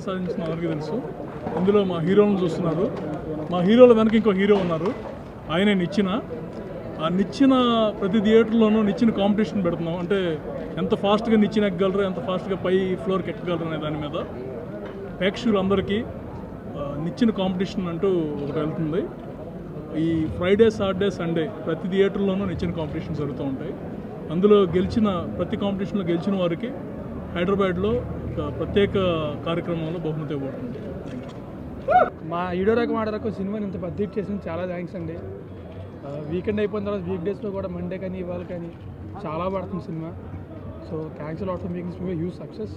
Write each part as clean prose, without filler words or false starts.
విజయం సాధించిన అందరికీ తెలుసు. ఇందులో మా హీరోలను చూస్తున్నారు. మా హీరోల వెనక ఇంకో హీరో ఉన్నారు. ఆయనే నిచ్చెన. ఆ నిచ్చెన ప్రతి థియేటర్లోనూ నిచ్చెన కాంపిటీషన్ పెడుతున్నాం. అంటే ఎంత ఫాస్ట్గా నిచ్చెన ఎక్కగలరు, ఎంత ఫాస్ట్గా పై ఫ్లోర్కి ఎక్కగలరు అనే దాని మీద ప్రేక్షకులందరికీ నిచ్చెన కాంపిటీషన్ అంటూ ఒకటి వెళ్తుంది. ఈ ఫ్రైడే, సాటర్డే, సండే ప్రతి థియేటర్లోనూ నిచ్చెన కాంపిటీషన్ జరుగుతూ ఉంటాయి. అందులో ప్రతి కాంపిటీషన్లో గెలిచిన వారికి హైదరాబాద్లో ఒక ప్రత్యేక కార్యక్రమంలో బహుమతి ఇవ్వబడుతుంది. మా ఈడోరకు మాడరకు సినిమాని ఇంత పెద్ద హిట్ చేసిన చాలా థ్యాంక్స్ అండి. వీకెండ్ అయిపోయిన తర్వాత వీక్ డేస్లో కూడా మండే కానీ ఇవాళ కానీ చాలా పడుతుంది cinema. So thanks lot for making cinema huge success.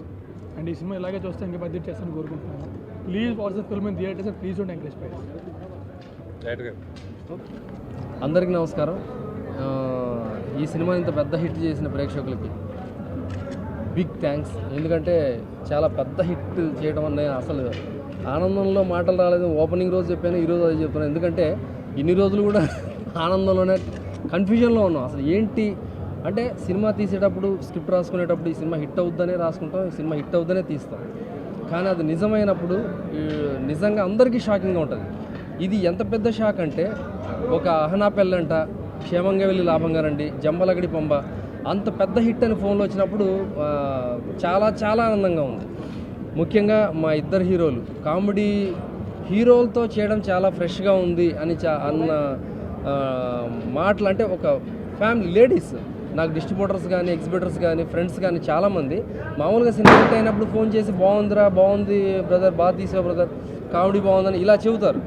And ఈ సినిమా ఇలాగే చూస్తే ఇంకా పెద్ద హిట్ చేస్తాను కోరుకుంటున్నాను. Please watch the film in theatres and please don't encourage price. అందరికీ నమస్కారం. ఈ సినిమా ఇంత పెద్ద హిట్ చేసిన ప్రేక్షకులకి బిగ్ థ్యాంక్స్. ఎందుకంటే చాలా పెద్ద హిట్ చేయడం అనే అసలు ఆనందంలో మాటలు రాలేదు. ఓపెనింగ్ రోజు చెప్పాను, ఈరోజు అది చెప్తున్నాను. ఎందుకంటే ఇన్ని రోజులు కూడా ఆనందంలోనే కన్ఫ్యూజన్లో ఉన్నాం. అసలు ఏంటి అంటే సినిమా తీసేటప్పుడు స్క్రిప్ట్ రాసుకునేటప్పుడు ఈ సినిమా హిట్ అవుద్దనే రాసుకుంటాం, ఈ సినిమా హిట్ అవుద్దనే తీస్తాం. కానీ అది నిజమైనప్పుడు నిజంగా అందరికీ షాకింగ్గా ఉంటుంది. ఇది ఎంత పెద్ద షాక్ అంటే ఒక అహనా పెళ్ళంట, క్షేమంగా వెళ్ళి లాభంగా రండి, జంబలగడి పంబ అంత పెద్ద హిట్ అని ఫోన్లో వచ్చినప్పుడు చాలా చాలా ఆనందంగా ఉంది. ముఖ్యంగా మా ఇద్దరు హీరోలు కామెడీ హీరోలతో చేయడం చాలా ఫ్రెష్గా ఉంది అని అన్న మాటలు. అంటే ఒక ఫ్యామిలీ లేడీస్ నాకు డిస్ట్రిబ్యూటర్స్ కానీ ఎగ్జిబిటర్స్ కానీ ఫ్రెండ్స్ కానీ చాలామంది మామూలుగా సినిమా హిట్ అయినప్పుడు ఫోన్ చేసి బాగుంది బ్రదర్, బాగా తీసావు బ్రదర్, కామెడీ బాగుందని ఇలా చెబుతారు.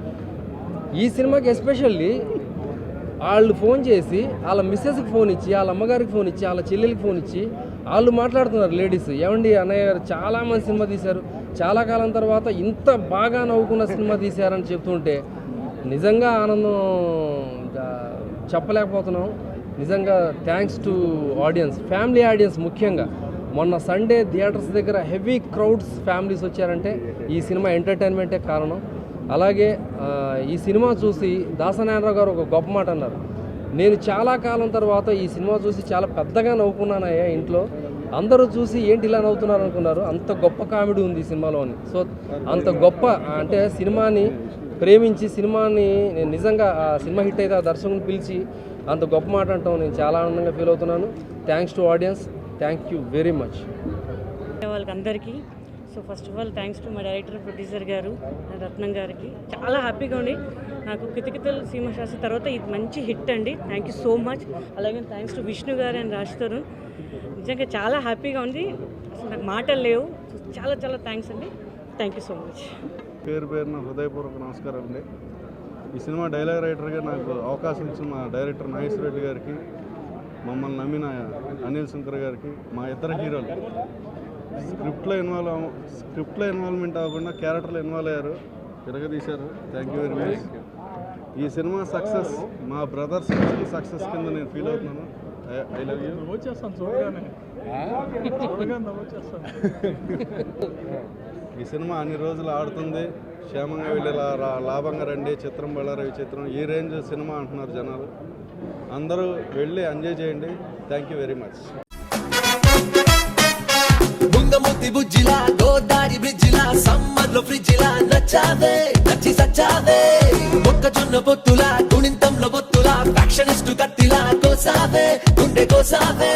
ఈ సినిమాకి ఎస్పెషల్లీ వాళ్ళు ఫోన్ చేసి వాళ్ళ మిస్సెస్కి ఫోన్ ఇచ్చి, వాళ్ళ అమ్మగారికి ఫోన్ ఇచ్చి, వాళ్ళ చెల్లెలకి ఫోన్ ఇచ్చి వాళ్ళు మాట్లాడుతున్నారు లేడీస్. ఏమండి అన్నయ్య గారు చాలా మంది సినిమా తీశారు, చాలా కాలం తర్వాత ఇంత బాగా నవ్వుకున్న సినిమా తీశారని చెప్తుంటే నిజంగా ఆనందం చెప్పలేకపోతున్నాం. నిజంగా thanks to audience, family audience. ముఖ్యంగా మొన్న సండే థియేటర్స్ దగ్గర హెవీ క్రౌడ్స్ ఫ్యామిలీస్ వచ్చారంటే ఈ సినిమా ఎంటర్టైన్మెంటే కారణం. అలాగే ఈ సినిమా చూసి దాసనారాయణరావు గారు ఒక గొప్ప మాట అన్నారు. నేను చాలా కాలం తర్వాత ఈ సినిమా చూసి చాలా పెద్దగా నవ్వుకున్నానయ్యా ఇంట్లో. అందరూ చూసి ఏంటి ఇలా నవ్వుతున్నారు అనుకున్నారు, అంత గొప్ప కామెడీ ఉంది ఈ సినిమాలోని. సో అంత గొప్ప అంటే సినిమాని ప్రేమించి సినిమాని నేను నిజంగా ఆ సినిమా హిట్ అయితే ఆ దర్శకుని పిలిచి అంత గొప్ప మాట అంటాం నేను చాలా ఆనందంగా ఫీల్ అవుతున్నాను. Thanks to audience, thank you very much వాళ్ళకందరికీ. So first of all thanks to మా డైరెక్టర్, ప్రొడ్యూసర్ గారు రత్నం గారికి. చాలా హ్యాపీగా ఉంది నాకు. కితకితలు సీమశాస్త్రి తర్వాత ఇది మంచి హిట్ అండి. Thank you so much. అలాగే థ్యాంక్స్ టు విష్ణు గారు అండ్ రాజ్ తరుణ్. నిజంగా చాలా హ్యాపీగా ఉంది, అసలు నాకు మాటలు లేవు. చాలా చాలా థ్యాంక్స్ అండి. Thank you so much. పేరున హృదయపూర్వక నమస్కారం అండి. ఈ సినిమా డైలాగ్ రైటర్గా నాకు అవకాశం ఇచ్చిన మా డైరెక్టర్ నాగేశ్వర రెడ్డి గారికి, మమ్మల్ని నమ్మిన అనిల్ శంకర్ గారికి, మా ఇద్దరు హీరోలు స్క్రిప్ట్లో ఇన్వాల్వ్మెంట్ అవ్వకుండా క్యారెక్టర్లో ఇన్వాల్వ్ అయ్యారు, తిరగదీశారు. Thank you very much. ఈ సినిమా సక్సెస్ మా బ్రదర్స్ సక్సెస్ కింద నేను ఫీల్ అవుతున్నాను. I love you. ఈ సినిమా అన్ని రోజులు ఆడుతుంది. క్షేమంగా వెళ్ళి లాభంగా రండి, చిత్రం బళ్ళారవి చిత్రం ఈ రేంజ్ సినిమా అంటున్నారు జనాలు. అందరూ వెళ్ళి ఎంజాయ్ చేయండి. Thank you very much. ముంగముద్ది బుజ్జిలా గోదారి బ్రిడ్జిలా సమ్మర్లో ఫ్రిడ్జిలా నచ్చి సచ్చావే. మొక్కజొన్న పొత్తులా గుణింతంలో పొత్తులా ఫ్యాక్షనిస్టు కత్తిలా కోసావే, గుండె కోసావే.